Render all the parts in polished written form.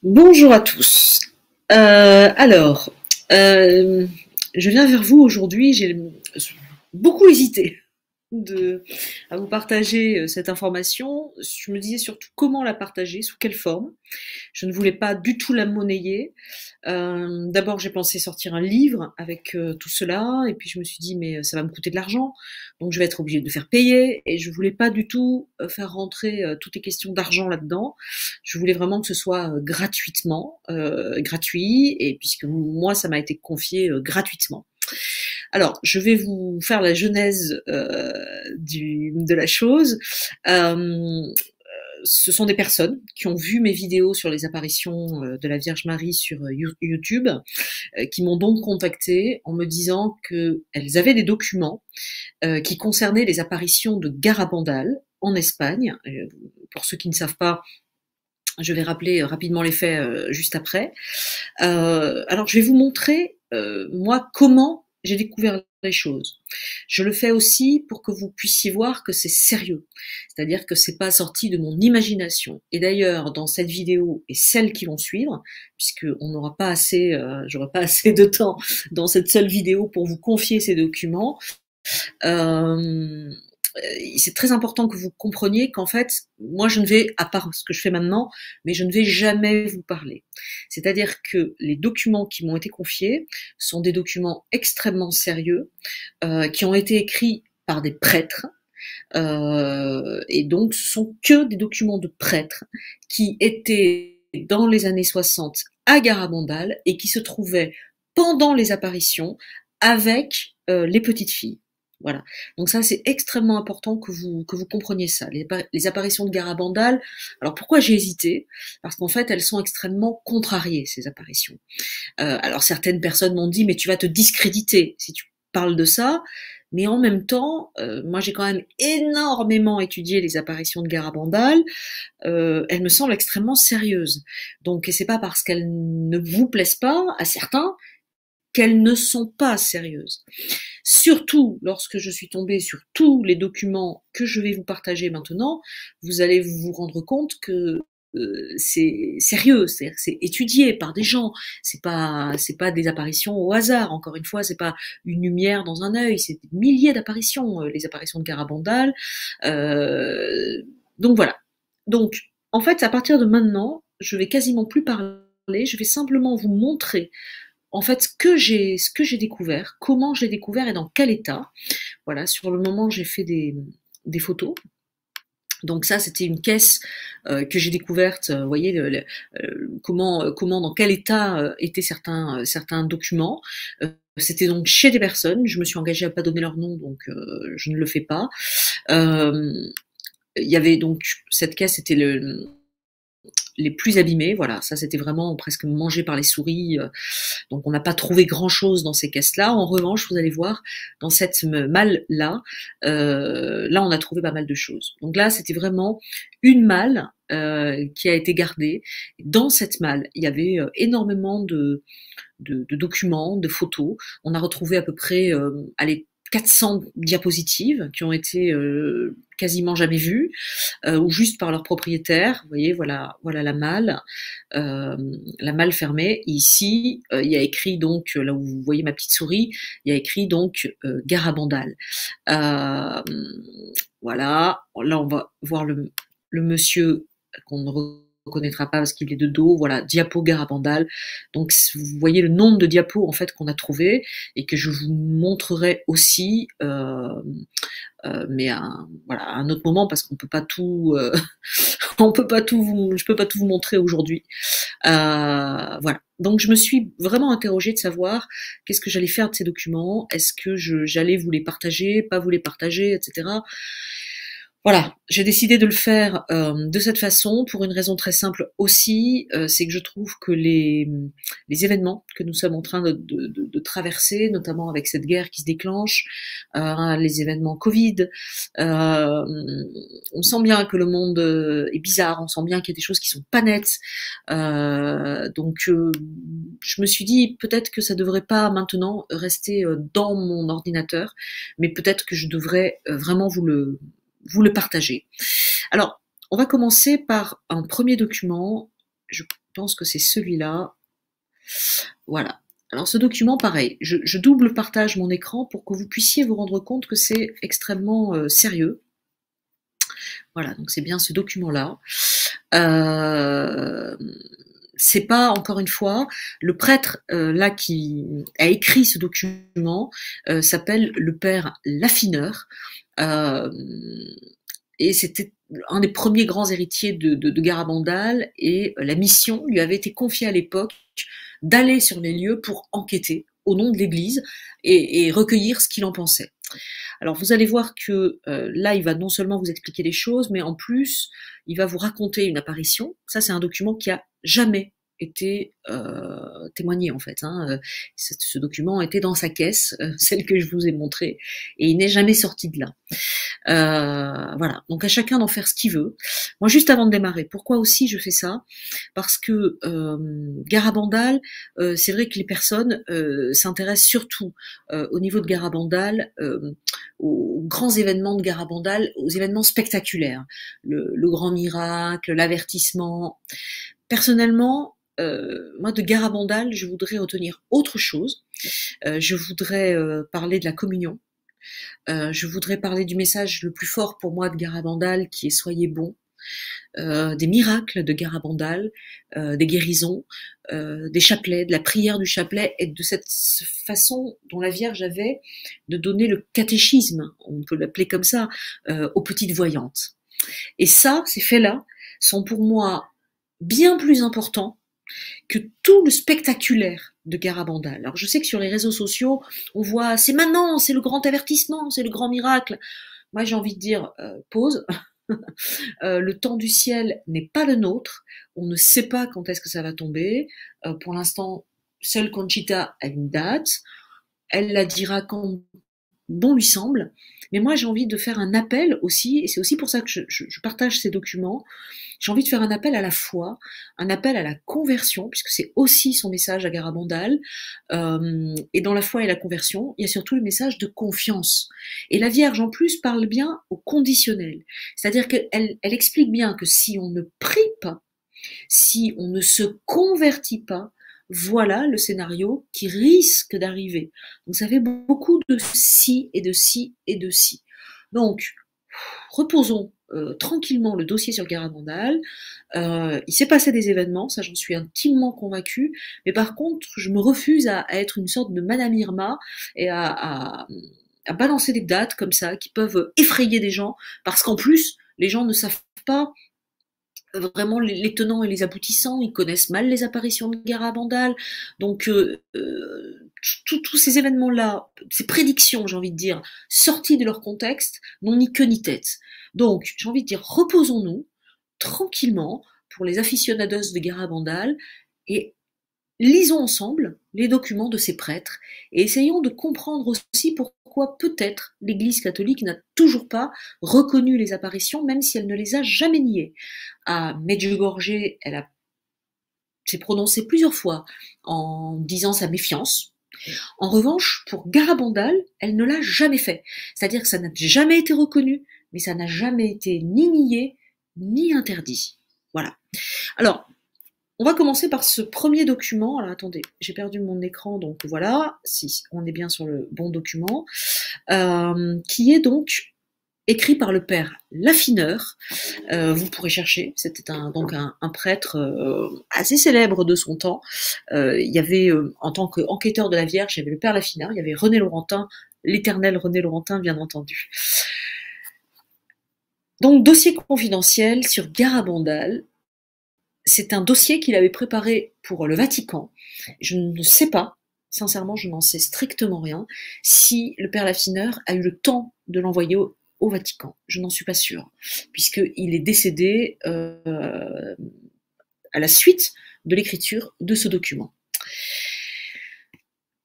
Bonjour à tous. Alors, euh, je viens vers vous aujourd'hui. J'ai beaucoup hésité à vous partager cette information. Je me disais surtout comment la partager, sous quelle forme. Je ne voulais pas du tout la monnayer. D'abord, j'ai pensé sortir un livre avec tout cela, et puis je me suis dit, mais ça va me coûter de l'argent, donc je vais être obligée de faire payer, et je voulais pas du tout faire rentrer toutes les questions d'argent là-dedans. Je voulais vraiment que ce soit gratuit, et puisque moi, ça m'a été confié gratuitement. Alors, je vais vous faire la genèse de la chose. Euh, Ce sont des personnes qui ont vu mes vidéos sur les apparitions de la Vierge Marie sur YouTube, qui m'ont donc contacté en me disant qu'elles avaient des documents qui concernaient les apparitions de Garabandal en Espagne. Pour ceux qui ne savent pas, je vais rappeler rapidement les faits juste après. Alors, je vais vous montrer, moi, comment j'ai découvert les choses. Je le fais aussi pour que vous puissiez voir que c'est sérieux. C'est-à-dire que c'est pas sorti de mon imagination. Et d'ailleurs, dans cette vidéo et celles qui vont suivre, puisque on n'aura pas assez, j'aurai pas assez de temps dans cette seule vidéo pour vous confier ces documents, euh, c'est très important que vous compreniez qu'en fait, moi je ne vais, à part ce que je fais maintenant, mais je ne vais jamais vous parler. C'est-à-dire que les documents qui m'ont été confiés sont des documents extrêmement sérieux, qui ont été écrits par des prêtres, et donc ce sont que des documents de prêtres qui étaient dans les années 60 à Garabandal et qui se trouvaient pendant les apparitions avec les petites filles. Voilà. Donc ça, c'est extrêmement important que vous compreniez ça. Les apparitions de Garabandal. Alors pourquoi j'ai hésité? Parce qu'en fait, elles sont extrêmement contrariées, ces apparitions. Alors certaines personnes m'ont dit, mais tu vas te discréditer si tu parles de ça. Mais en même temps, moi j'ai quand même énormément étudié les apparitions de Garabandal. Elles me semblent extrêmement sérieuses. Donc, et c'est pas parce qu'elles ne vous plaisent pas à certains qu'elles ne sont pas sérieuses. Surtout lorsque je suis tombée sur tous les documents que je vais vous partager maintenant, vous allez vous rendre compte que c'est sérieux, c'est-à-dire que c'est étudié par des gens, c'est pas des apparitions au hasard. Encore une fois, c'est pas une lumière dans un œil, c'est des milliers d'apparitions, les apparitions de Garabandal. Euh, donc voilà. Donc en fait, à partir de maintenant, je vais quasiment plus parler, je vais simplement vous montrer en fait ce que j'ai découvert, comment j'ai découvert et dans quel état. Voilà, sur le moment, j'ai fait des photos. Donc ça, c'était une caisse que j'ai découverte. Vous voyez comment, dans quel état étaient certains documents. C'était donc chez des personnes. Je me suis engagée à pas donner leur nom, donc je ne le fais pas. Euh, Il y avait donc cette caisse, c'était les plus abîmés, voilà, ça c'était vraiment presque mangé par les souris, donc on n'a pas trouvé grand chose dans ces caisses-là. En revanche, vous allez voir, dans cette malle-là, là on a trouvé pas mal de choses. Donc là c'était vraiment une malle qui a été gardée. Dans cette malle, il y avait énormément de documents, de photos. On a retrouvé à peu près, allez, 400 diapositives qui ont été quasiment jamais vues, ou juste par leur propriétaire. Vous voyez, voilà la malle fermée. Et ici, il y a écrit donc, là où vous voyez ma petite souris, il y a écrit donc Garabandal. Euh, voilà, là on va voir le monsieur qu'on ne reconnaîtra pas parce qu'il est de dos, voilà, Diapo Garabandal. Donc vous voyez le nombre de diapos en fait qu'on a trouvé et que je vous montrerai aussi, mais voilà, à un autre moment parce qu'on peut pas tout, on peut pas tout je peux pas tout vous montrer aujourd'hui. Voilà. Donc je me suis vraiment interrogée de savoir qu'est-ce que j'allais faire de ces documents, est-ce que j'allais vous les partager, pas vous les partager, etc. Voilà, j'ai décidé de le faire de cette façon pour une raison très simple aussi, c'est que je trouve que les événements que nous sommes en train de traverser, notamment avec cette guerre qui se déclenche, les événements Covid, on sent bien que le monde est bizarre, on sent bien qu'il y a des choses qui sont pas nettes, donc je me suis dit peut-être que ça devrait pas maintenant rester dans mon ordinateur, mais peut-être que je devrais vraiment vous le partager. Alors, on va commencer par un premier document. pense que c'est celui-là. Voilà. Alors ce document, pareil, je double partage mon écran pour que vous puissiez vous rendre compte que c'est extrêmement sérieux. Voilà, donc c'est bien ce document-là. C'est pas, encore une fois, le prêtre là qui a écrit ce document s'appelle le père Laffineur. Et c'était un des premiers grands héritiers de Garabandal, et la mission lui avait été confiée à l'époque d'aller sur les lieux pour enquêter au nom de l'Église et recueillir ce qu'il en pensait. Alors vous allez voir que là, il va non seulement vous expliquer les choses, mais en plus, il va vous raconter une apparition. Ça, c'est un document qui a jamais été témoigné en fait. Ce document était dans sa caisse, celle que je vous ai montrée, et il n'est jamais sorti de là. Voilà, donc à chacun d'en faire ce qu'il veut. Moi, juste avant de démarrer, pourquoi aussi je fais ça? Parce que Garabandal, c'est vrai que les personnes s'intéressent surtout au niveau de Garabandal, aux grands événements de Garabandal, aux événements spectaculaires, le grand miracle, l'avertissement. Personnellement, moi, de Garabandal, je voudrais retenir autre chose. Je voudrais parler de la communion. Je voudrais parler du message le plus fort pour moi de Garabandal, qui est soyez bons. Des miracles de Garabandal, des guérisons, des chapelets, de la prière du chapelet, et de cette façon dont la Vierge avait de donner le catéchisme, on peut l'appeler comme ça, aux petites voyantes. Et ça, ces faits-là, sont pour moi bien plus importants que tout le spectaculaire de Garabandal. Alors je sais que sur les réseaux sociaux, on voit c'est maintenant, c'est le grand avertissement, c'est le grand miracle. Moi j'ai envie de dire pause. Le temps du ciel n'est pas le nôtre. On ne sait pas quand est-ce que ça va tomber. Pour l'instant, seule Conchita a une date. Elle la dira quand bon lui semble. Mais moi, j'ai envie de faire un appel aussi, et c'est aussi pour ça que je partage ces documents. J'ai envie de faire un appel à la foi, un appel à la conversion, puisque c'est aussi son message à Garabandal. Et dans la foi et la conversion, il y a surtout le message de confiance. Et la Vierge, en plus, parle bien au conditionnel. C'est-à-dire qu'elle explique bien que si on ne prie pas, si on ne se convertit pas, voilà le scénario qui risque d'arriver. Donc ça fait beaucoup de si et de si et de si. Donc, reposons tranquillement le dossier sur Garabandal. Il s'est passé des événements, ça j'en suis intimement convaincue, mais par contre, je me refuse à être une sorte de Madame Irma et à balancer des dates comme ça qui peuvent effrayer des gens, parce qu'en plus, les gens ne savent pas vraiment les tenants et les aboutissants, ils connaissent mal les apparitions de Garabandal, donc tous ces événements-là, ces prédictions, j'ai envie de dire, sorties de leur contexte, n'ont ni queue ni tête. Donc, j'ai envie de dire, reposons-nous tranquillement pour les aficionados de Garabandal et lisons ensemble les documents de ces prêtres et essayons de comprendre aussi pourquoi peut-être l'Église catholique n'a toujours pas reconnu les apparitions, même si elle ne les a jamais niées. À Medjugorje, elle s'est prononcée plusieurs fois en disant sa méfiance. En revanche, pour Garabandal, elle ne l'a jamais fait. C'est-à-dire que ça n'a jamais été reconnu, mais ça n'a jamais été ni nié, ni interdit. Voilà. Alors, on va commencer par ce premier document. Alors attendez, j'ai perdu mon écran, donc voilà, si on est bien sur le bon document, qui est donc écrit par le père Laffineur. Vous pourrez chercher, c'était donc un prêtre assez célèbre de son temps. Il y avait, en tant qu'enquêteur de la Vierge, il y avait le père Laffineur, il y avait René Laurentin, l'éternel René Laurentin, bien entendu. Donc, dossier confidentiel sur Garabandal. C'est un dossier qu'il avait préparé pour le Vatican. Je ne sais pas, sincèrement, je n'en sais strictement rien, si le père Laffineur a eu le temps de l'envoyer au Vatican. Je n'en suis pas sûre, puisqu'il est décédé à la suite de l'écriture de ce document.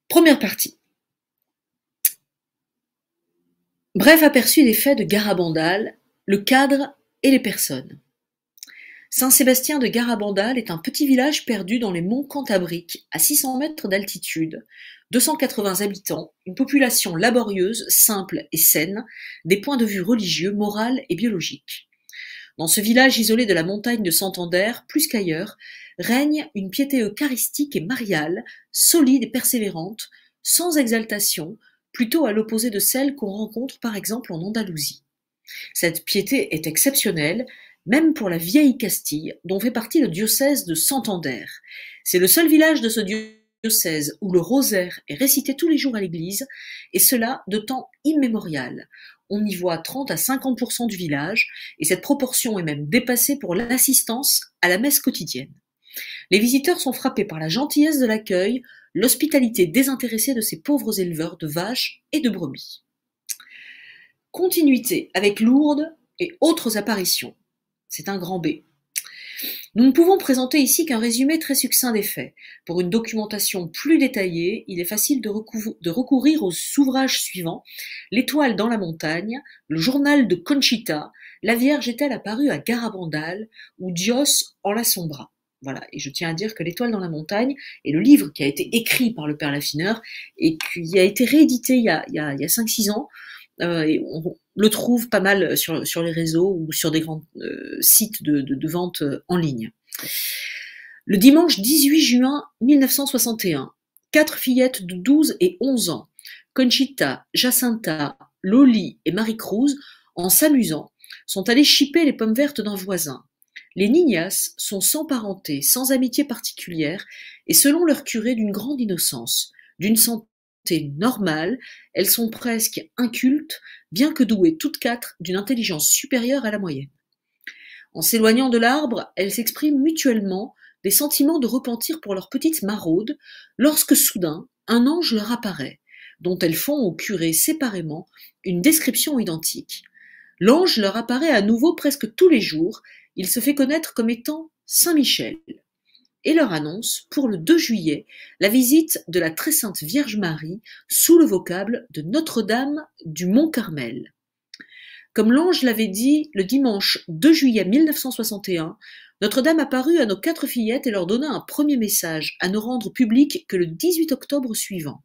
Première partie. Bref aperçu des faits de Garabandal, le cadre et les personnes. Saint-Sébastien de Garabandal est un petit village perdu dans les monts Cantabriques, à 600 mètres d'altitude, 280 habitants, une population laborieuse, simple et saine, des points de vue religieux, moral et biologique. Dans ce village isolé de la montagne de Santander, plus qu'ailleurs, règne une piété eucharistique et mariale, solide et persévérante, sans exaltation, plutôt à l'opposé de celle qu'on rencontre par exemple en Andalousie. Cette piété est exceptionnelle, même pour la vieille Castille, dont fait partie le diocèse de Santander. C'est le seul village de ce diocèse où le rosaire est récité tous les jours à l'église, et cela de temps immémorial. On y voit 30 à 50% du village, et cette proportion est même dépassée pour l'assistance à la messe quotidienne. Les visiteurs sont frappés par la gentillesse de l'accueil, l'hospitalité désintéressée de ces pauvres éleveurs de vaches et de brebis. Continuité avec Lourdes et autres apparitions. C'est un grand B. Nous ne pouvons présenter ici qu'un résumé très succinct des faits. Pour une documentation plus détaillée, il est facile de recourir aux ouvrages suivants: L'Étoile dans la montagne, le journal de Conchita, La Vierge est-elle apparue à Garabandal ou Dios en la sombra. Voilà, et je tiens à dire que L'Étoile dans la montagne est le livre qui a été écrit par le père Laffineur et qui a été réédité il y a 5-6 ans. Et on le trouve pas mal sur les réseaux ou sur des grands sites de vente en ligne. Le dimanche 18 juin 1961, 4 fillettes de 12 et 11 ans, Conchita, Jacinta, Loli et Marie-Cruz, en s'amusant, sont allées chipper les pommes vertes d'un voisin. Les niñas sont sans parenté, sans amitié particulière, et selon leur curé d'une grande innocence, d'une santé normale, elles sont presque incultes, bien que douées toutes quatre d'une intelligence supérieure à la moyenne. En s'éloignant de l'arbre, elles s'expriment mutuellement des sentiments de repentir pour leur petite maraude, lorsque soudain un ange leur apparaît, dont elles font au curé séparément une description identique. L'ange leur apparaît à nouveau presque tous les jours, il se fait connaître comme étant Saint Michel, et leur annonce, pour le 2 juillet, la visite de la très sainte Vierge Marie sous le vocable de Notre-Dame du Mont-Carmel. Comme l'ange l'avait dit le dimanche 2 juillet 1961, Notre-Dame apparut à nos 4 fillettes et leur donna un premier message à ne rendre public que le 18 octobre suivant.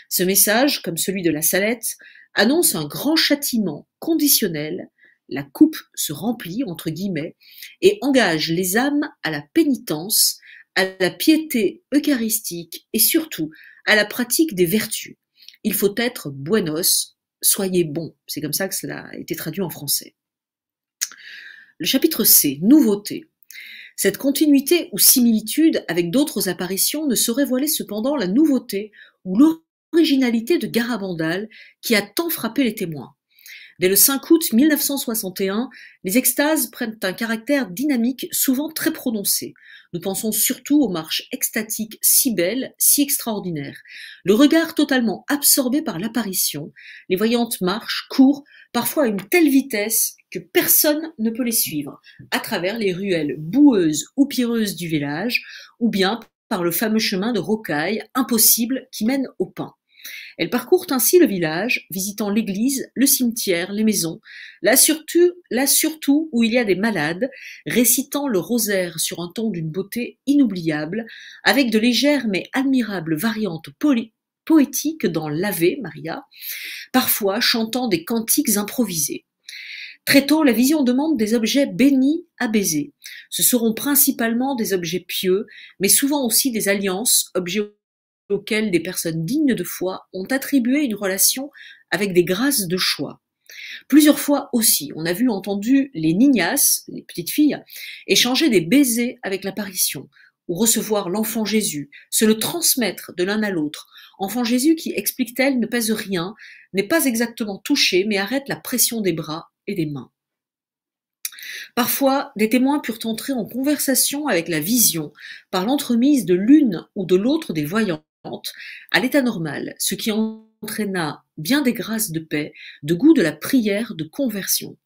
Ce message, comme celui de la Salette, annonce un grand châtiment conditionnel. La coupe se remplit, entre guillemets, et engage les âmes à la pénitence, à la piété eucharistique et surtout à la pratique des vertus. Il faut être buenos, soyez bons. C'est comme ça que cela a été traduit en français. Le chapitre C, nouveauté. Cette continuité ou similitude avec d'autres apparitions ne saurait voiler cependant la nouveauté ou l'originalité de Garabandal qui a tant frappé les témoins. Dès le 5 août 1961, les extases prennent un caractère dynamique souvent très prononcé. Nous pensons surtout aux marches extatiques si belles, si extraordinaires. Le regard totalement absorbé par l'apparition, les voyantes marchent, courent, parfois à une telle vitesse que personne ne peut les suivre, à travers les ruelles boueuses ou pierreuses du village, ou bien par le fameux chemin de rocaille impossible qui mène au Pin. Elles parcourent ainsi le village, visitant l'église, le cimetière, les maisons, là surtout où il y a des malades, récitant le rosaire sur un ton d'une beauté inoubliable, avec de légères mais admirables variantes poétiques dans l'Ave Maria, parfois chantant des cantiques improvisés. Très tôt, la vision demande des objets bénis à baiser. Ce seront principalement des objets pieux, mais souvent aussi des alliances, objets auxquels des personnes dignes de foi ont attribué une relation avec des grâces de choix. Plusieurs fois aussi, on a vu entendu les niñas, les petites filles, échanger des baisers avec l'apparition, ou recevoir l'enfant Jésus, se le transmettre de l'un à l'autre. Enfant Jésus qui, explique-t-elle, ne pèse rien, n'est pas exactement touché, mais arrête la pression des bras et des mains. Parfois, des témoins purent entrer en conversation avec la vision par l'entremise de l'une ou de l'autre des voyantes à l'état normal, ce qui entraîna bien des grâces de paix, de goût de la prière, de conversion.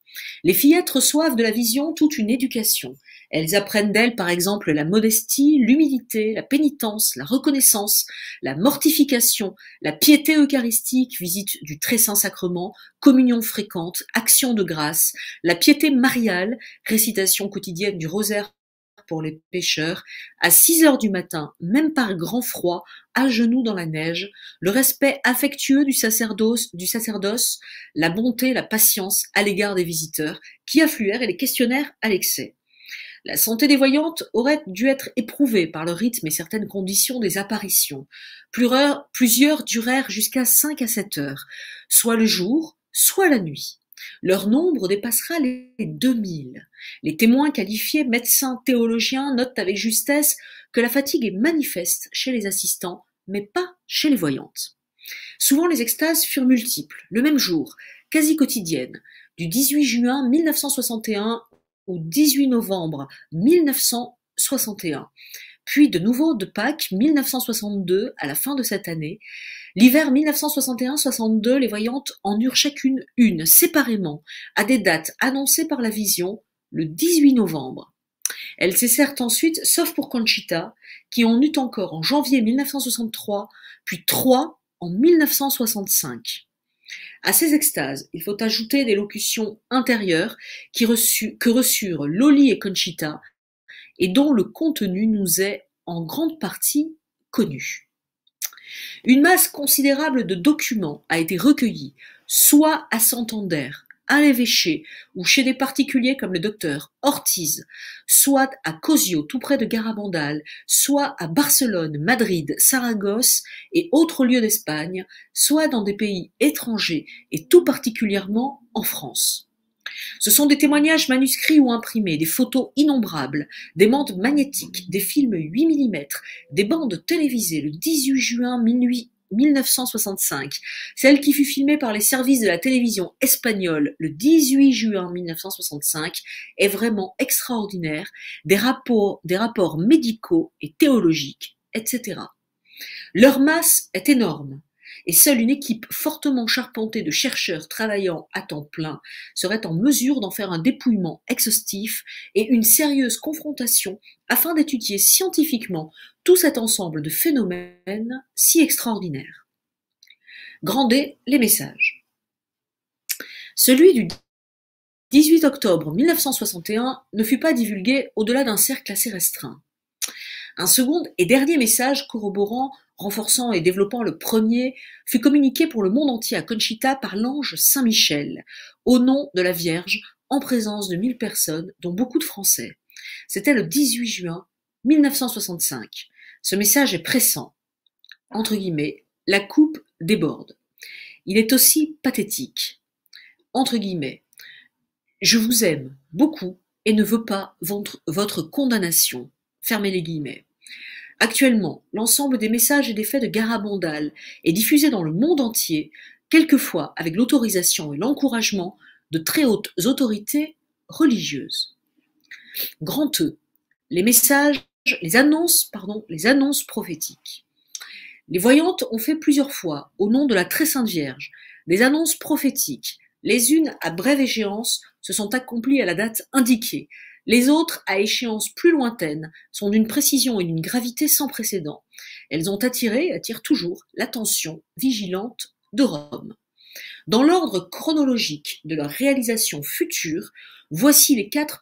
Les fillettes reçoivent de la vision toute une éducation. Elles apprennent d'elle par exemple la modestie, l'humilité, la pénitence, la reconnaissance, la mortification, la piété eucharistique, visite du très saint sacrement, communion fréquente, action de grâce, la piété mariale, récitation quotidienne du rosaire pour les pécheurs, à 6 heures du matin, même par grand froid, à genoux dans la neige, le respect affectueux du sacerdoce, la bonté, la patience à l'égard des visiteurs qui affluèrent et les questionnèrent à l'excès. La santé des voyantes aurait dû être éprouvée par le rythme et certaines conditions des apparitions. Plusieurs durèrent jusqu'à 5 à 7 heures, soit le jour, soit la nuit. Leur nombre dépassera les 2000. Les témoins qualifiés, médecins, théologiens, notent avec justesse que la fatigue est manifeste chez les assistants, mais pas chez les voyantes. Souvent les extases furent multiples, le même jour, quasi quotidiennes, du 18 juin 1961 au 18 novembre 1961, puis de nouveau de Pâques 1962 à la fin de cette année. L'hiver 1961-62, les voyantes en eurent chacune une, séparément, à des dates annoncées par la vision, le 18 novembre. Elles cessèrent ensuite, sauf pour Conchita, qui en eut encore en janvier 1963, puis 3 en 1965. À ces extases, il faut ajouter des locutions intérieures que reçurent Loli et Conchita, et dont le contenu nous est en grande partie connu. Une masse considérable de documents a été recueillie, soit à Santander, à l'évêché ou chez des particuliers comme le docteur Ortiz, soit à Cosio, tout près de Garabandal, soit à Barcelone, Madrid, Saragosse et autres lieux d'Espagne, soit dans des pays étrangers et tout particulièrement en France. Ce sont des témoignages manuscrits ou imprimés, des photos innombrables, des bandes magnétiques, des films 8 mm, des bandes télévisées le 18 juin 1965, celle qui fut filmée par les services de la télévision espagnole le 18 juin 1965 est vraiment extraordinaire, des rapports médicaux et théologiques, etc. Leur masse est énorme, et seule une équipe fortement charpentée de chercheurs travaillant à temps plein serait en mesure d'en faire un dépouillement exhaustif et une sérieuse confrontation afin d'étudier scientifiquement tout cet ensemble de phénomènes si extraordinaires. Grandet, les messages. Celui du 18 octobre 1961 ne fut pas divulgué au-delà d'un cercle assez restreint. Un second et dernier message corroborant, renforçant et développant le premier fut communiqué pour le monde entier à Conchita par l'ange Saint-Michel, au nom de la Vierge, en présence de 1000 personnes, dont beaucoup de Français. C'était le 18 juin 1965. Ce message est pressant. Entre guillemets, la coupe déborde. Il est aussi pathétique. Entre guillemets, je vous aime beaucoup et ne veux pas votre condamnation. Fermez les guillemets. Actuellement, l'ensemble des messages et des faits de Garabandal est diffusé dans le monde entier, quelquefois avec l'autorisation et l'encouragement de très hautes autorités religieuses. Grand E. Les annonces prophétiques. Les voyantes ont fait plusieurs fois, au nom de la très sainte Vierge, des annonces prophétiques. Les unes à brève échéance se sont accomplies à la date indiquée. Les autres, à échéance plus lointaine, sont d'une précision et d'une gravité sans précédent. Elles ont attiré et attirent toujours l'attention vigilante de Rome. Dans l'ordre chronologique de leur réalisation future, voici les 4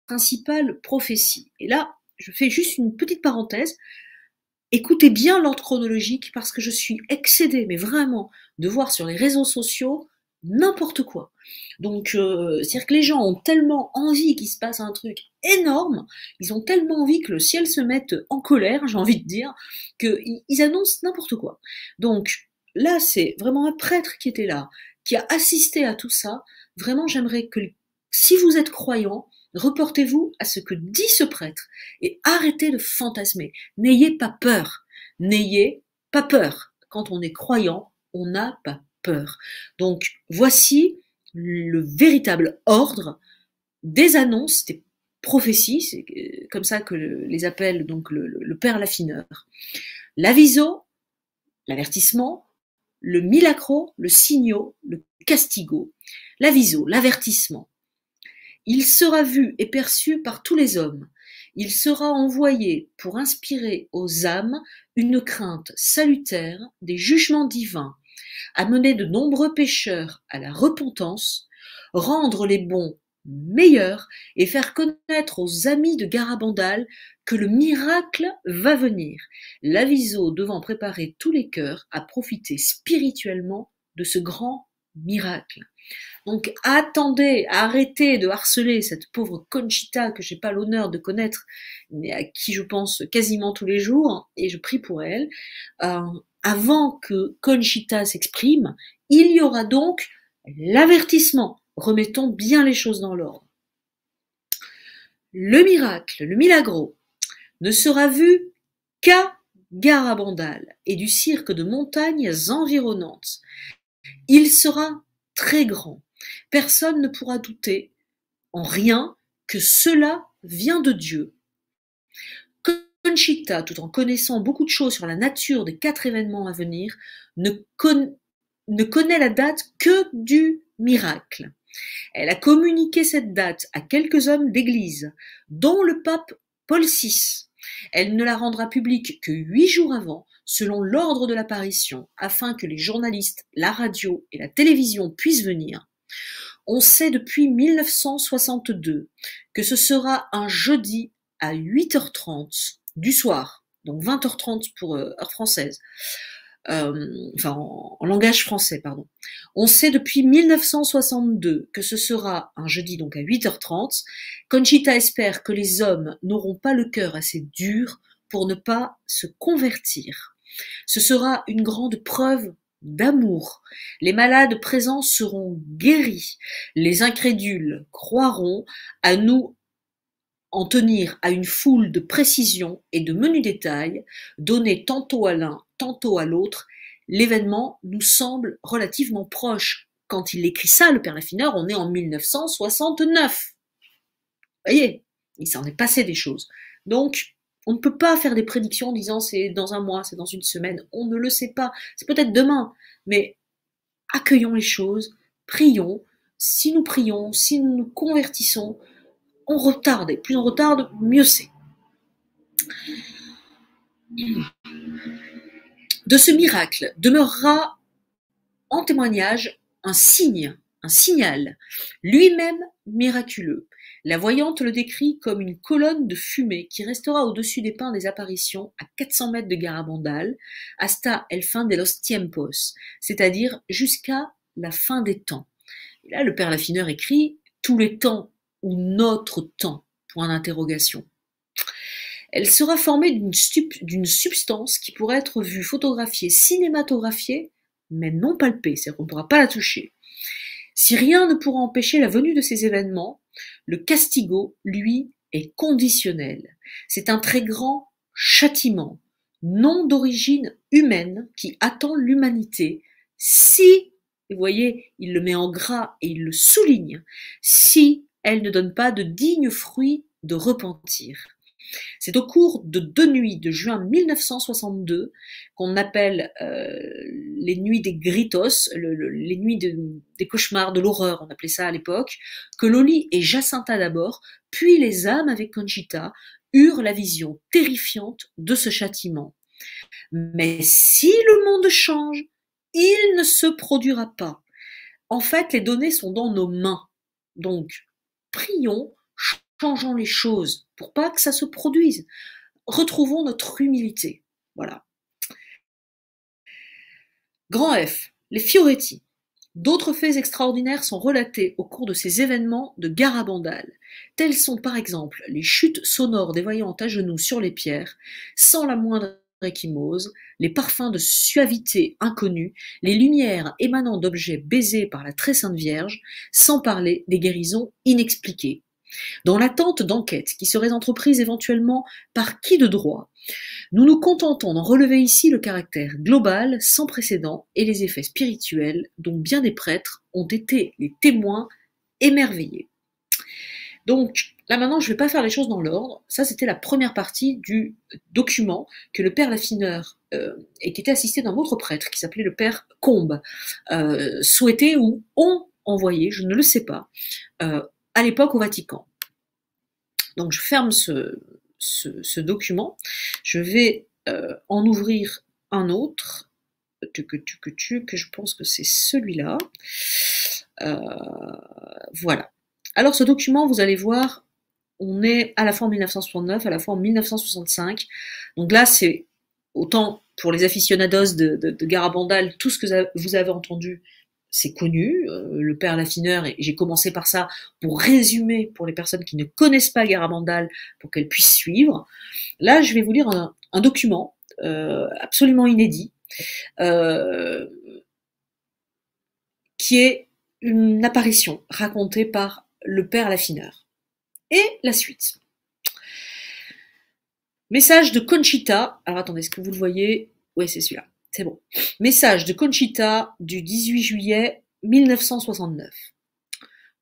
principales prophéties. Et là, je fais juste une petite parenthèse. Écoutez bien l'ordre chronologique parce que je suis excédée, mais vraiment, de voir sur les réseaux sociaux n'importe quoi. Donc, c'est-à-dire que les gens ont tellement envie qu'il se passe un truc énorme, ils ont tellement envie que le ciel se mette en colère, j'ai envie de dire, qu'ils annoncent n'importe quoi. Donc, là, c'est vraiment un prêtre qui était là, qui a assisté à tout ça. Vraiment, j'aimerais que, si vous êtes croyant, reportez-vous à ce que dit ce prêtre et arrêtez de fantasmer. N'ayez pas peur. N'ayez pas peur. Quand on est croyant, on n'a pas peur. Donc, voici le véritable ordre des annonces, des prophéties, c'est comme ça que les appelle donc le père Laffineur. L'aviso, l'avertissement, le milagro, le signo, le castigo. L'aviso, l'avertissement. Il sera vu et perçu par tous les hommes. Il sera envoyé pour inspirer aux âmes une crainte salutaire des jugements divins, amener de nombreux pécheurs à la repentance, rendre les bons meilleurs et faire connaître aux amis de Garabandal que le miracle va venir, l'aviso devant préparer tous les cœurs à profiter spirituellement de ce grand miracle. Donc attendez, arrêtez de harceler cette pauvre Conchita que j'ai pas l'honneur de connaître, mais à qui je pense quasiment tous les jours, et je prie pour elle. Avant que Conchita s'exprime, il y aura donc l'avertissement. Remettons bien les choses dans l'ordre. Le miracle, le milagro, ne sera vu qu'à Garabandal et du cirque de montagnes environnantes. Il sera très grand. Personne ne pourra douter en rien que cela vient de Dieu. Conchita, tout en connaissant beaucoup de choses sur la nature des 4 événements à venir, ne connaît la date que du miracle. Elle a communiqué cette date à quelques hommes d'église, dont le pape Paul VI. Elle ne la rendra publique que 8 jours avant, selon l'ordre de l'apparition, afin que les journalistes, la radio et la télévision puissent venir. On sait depuis 1962 que ce sera un jeudi à 8h30 du soir, donc 20h30 pour heure française, en langage français, pardon. On sait depuis 1962 que ce sera un jeudi donc à 8h30. Conchita espère que les hommes n'auront pas le cœur assez dur pour ne pas se convertir. Ce sera une grande preuve d'amour. Les malades présents seront guéris. Les incrédules croiront à nous en tenir à une foule de précisions et de menus détails, donnés tantôt à l'un, tantôt à l'autre. L'événement nous semble relativement proche. Quand il écrit ça, le père Laffineur, on est en 1969. Vous voyez, il s'en est passé des choses. Donc, on ne peut pas faire des prédictions en disant c'est dans un mois, c'est dans une semaine. On ne le sait pas. C'est peut-être demain. Mais accueillons les choses, prions. Si nous prions, si nous nous convertissons, on retarde, et plus on retarde, mieux c'est. De ce miracle demeurera en témoignage un signe, un signal, lui-même miraculeux. La voyante le décrit comme une colonne de fumée qui restera au-dessus des pins des apparitions à 400 mètres de Garabandal, hasta el fin de los tiempos, c'est-à-dire jusqu'à la fin des temps. Et là, le père Laffineur écrit « tous les temps » ou notre temps, point d'interrogation. Elle sera formée d'une substance qui pourrait être vue, photographiée, cinématographiée, mais non palpée, c'est-à-dire qu'on ne pourra pas la toucher. Si rien ne pourra empêcher la venue de ces événements, le castigo, lui, est conditionnel. C'est un très grand châtiment, non d'origine humaine, qui attend l'humanité, si, vous voyez, il le met en gras et il le souligne, si elle ne donne pas de dignes fruits de repentir. C'est au cours de 2 nuits de juin 1962, qu'on appelle les nuits des gritos, les nuits des cauchemars, de l'horreur, on appelait ça à l'époque, que Loli et Jacinta d'abord, puis les âmes avec Conchita, eurent la vision terrifiante de ce châtiment. Mais si le monde change, il ne se produira pas. En fait, les données sont dans nos mains. Donc, prions, changeons les choses pour pas que ça se produise. Retrouvons notre humilité. Voilà. Grand F, les Fioretti. D'autres faits extraordinaires sont relatés au cours de ces événements de Garabandal. Tels sont par exemple les chutes sonores des voyantes à genoux sur les pierres, sans la moindre échymose, les parfums de suavité inconnus, les lumières émanant d'objets baisés par la très sainte Vierge, sans parler des guérisons inexpliquées. Dans l'attente d'enquêtes qui seraient entreprises éventuellement par qui de droit, nous nous contentons d'en relever ici le caractère global, sans précédent, et les effets spirituels dont bien des prêtres ont été les témoins émerveillés. Donc, là maintenant, je ne vais pas faire les choses dans l'ordre. Ça, c'était la première partie du document que le père Laffineur, et qui était assisté d'un autre prêtre, qui s'appelait le père Combe, souhaitait ou ont envoyé, je ne le sais pas, à l'époque au Vatican. Donc, je ferme ce document. Je vais en ouvrir un autre, que je pense que c'est celui-là. Voilà. Alors, ce document, vous allez voir, on est à la fois en 1969, à la fois en 1965. Donc là, c'est autant pour les aficionados de Garabandal, tout ce que vous avez entendu, c'est connu, le père Laffineur, et j'ai commencé par ça pour résumer pour les personnes qui ne connaissent pas Garabandal, pour qu'elles puissent suivre. Là, je vais vous lire un document absolument inédit, qui est une apparition racontée par le père Laffineur. Et la suite. Message de Conchita. Alors attendez, est-ce que vous le voyez? Oui, c'est celui-là. C'est bon. Message de Conchita du 18 juillet 1969.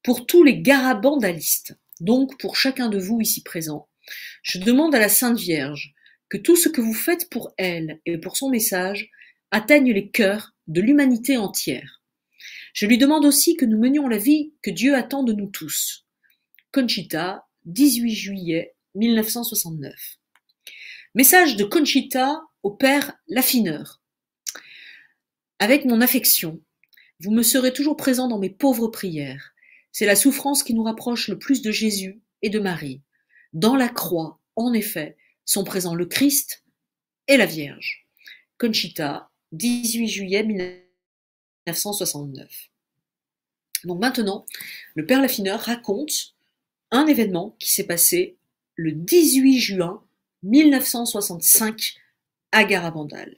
Pour tous les garabandalistes, donc pour chacun de vous ici présent, je demande à la Sainte Vierge que tout ce que vous faites pour elle et pour son message atteigne les cœurs de l'humanité entière. Je lui demande aussi que nous menions la vie que Dieu attend de nous tous. Conchita, 18 juillet 1969. Message de Conchita au père Laffineur. Avec mon affection, vous me serez toujours présent dans mes pauvres prières. C'est la souffrance qui nous rapproche le plus de Jésus et de Marie. Dans la croix, en effet, sont présents le Christ et la Vierge. Conchita, 18 juillet 1969. Donc maintenant, le père Laffineur raconte un événement qui s'est passé le 18 juin 1965 à Garabandal.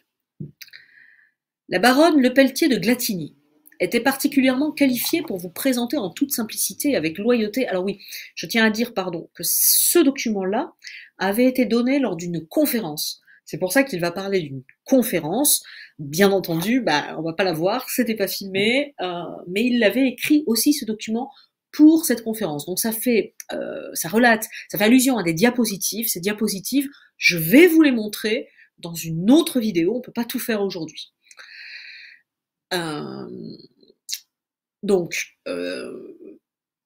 La baronne Lepelletier de Glatigny était particulièrement qualifiée pour vous présenter en toute simplicité et avec loyauté. Alors oui, je tiens à dire, que ce document-là avait été donné lors d'une conférence. C'est pour ça qu'il va parler d'une conférence. Bien entendu, on va pas la voir, c'était pas filmé, mais il l'avait écrit aussi, ce document, pour cette conférence. Donc ça fait allusion à des diapositives. Ces diapositives, je vais vous les montrer dans une autre vidéo. On peut pas tout faire aujourd'hui.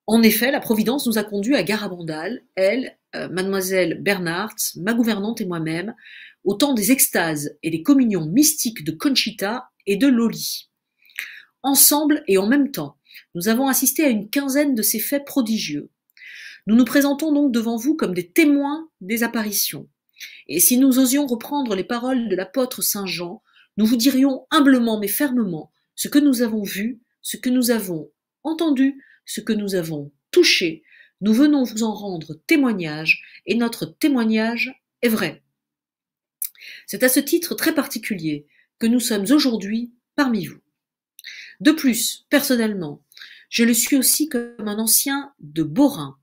En effet, la Providence nous a conduits à Garabandal, elle, mademoiselle Bernhardt, ma gouvernante et moi-même, au temps des extases et des communions mystiques de Conchita et de Loli. Ensemble et en même temps, nous avons assisté à une quinzaine de ces faits prodigieux. Nous nous présentons donc devant vous comme des témoins des apparitions. Et si nous osions reprendre les paroles de l'apôtre Saint Jean, nous vous dirions humblement mais fermement ce que nous avons vu, ce que nous avons entendu, ce que nous avons touché. Nous venons vous en rendre témoignage, et notre témoignage est vrai. C'est à ce titre très particulier que nous sommes aujourd'hui parmi vous. De plus, personnellement, je le suis aussi comme un ancien de Beaurain.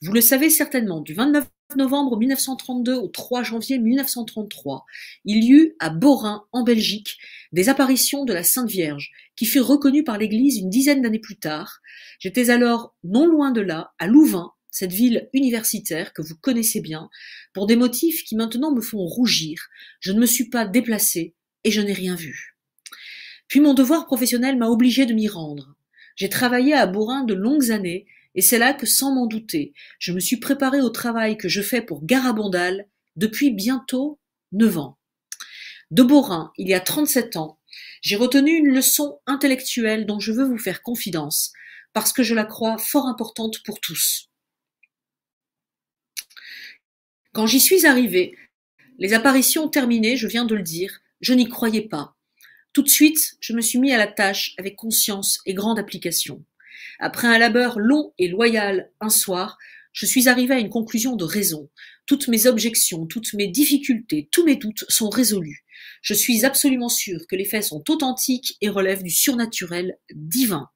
Vous le savez certainement, du 29 novembre 1932 au 3 janvier 1933, il y eut à Beaurain, en Belgique, des apparitions de la Sainte Vierge, qui furent reconnues par l'Église une dizaine d'années plus tard. J'étais alors non loin de là, à Louvain, cette ville universitaire que vous connaissez bien, pour des motifs qui maintenant me font rougir. Je ne me suis pas déplacée et je n'ai rien vu. Puis mon devoir professionnel m'a obligé de m'y rendre. J'ai travaillé à Beaurain de longues années, et c'est là que, sans m'en douter, je me suis préparé au travail que je fais pour Garabandal depuis bientôt 9 ans. De Beaurain, il y a 37 ans, j'ai retenu une leçon intellectuelle dont je veux vous faire confidence, parce que je la crois fort importante pour tous. Quand j'y suis arrivé, les apparitions terminées, je viens de le dire, je n'y croyais pas. Tout de suite, je me suis mis à la tâche avec conscience et grande application. Après un labeur long et loyal un soir, je suis arrivé à une conclusion de raison. Toutes mes objections, toutes mes difficultés, tous mes doutes sont résolus. Je suis absolument sûr que les faits sont authentiques et relèvent du surnaturel divin.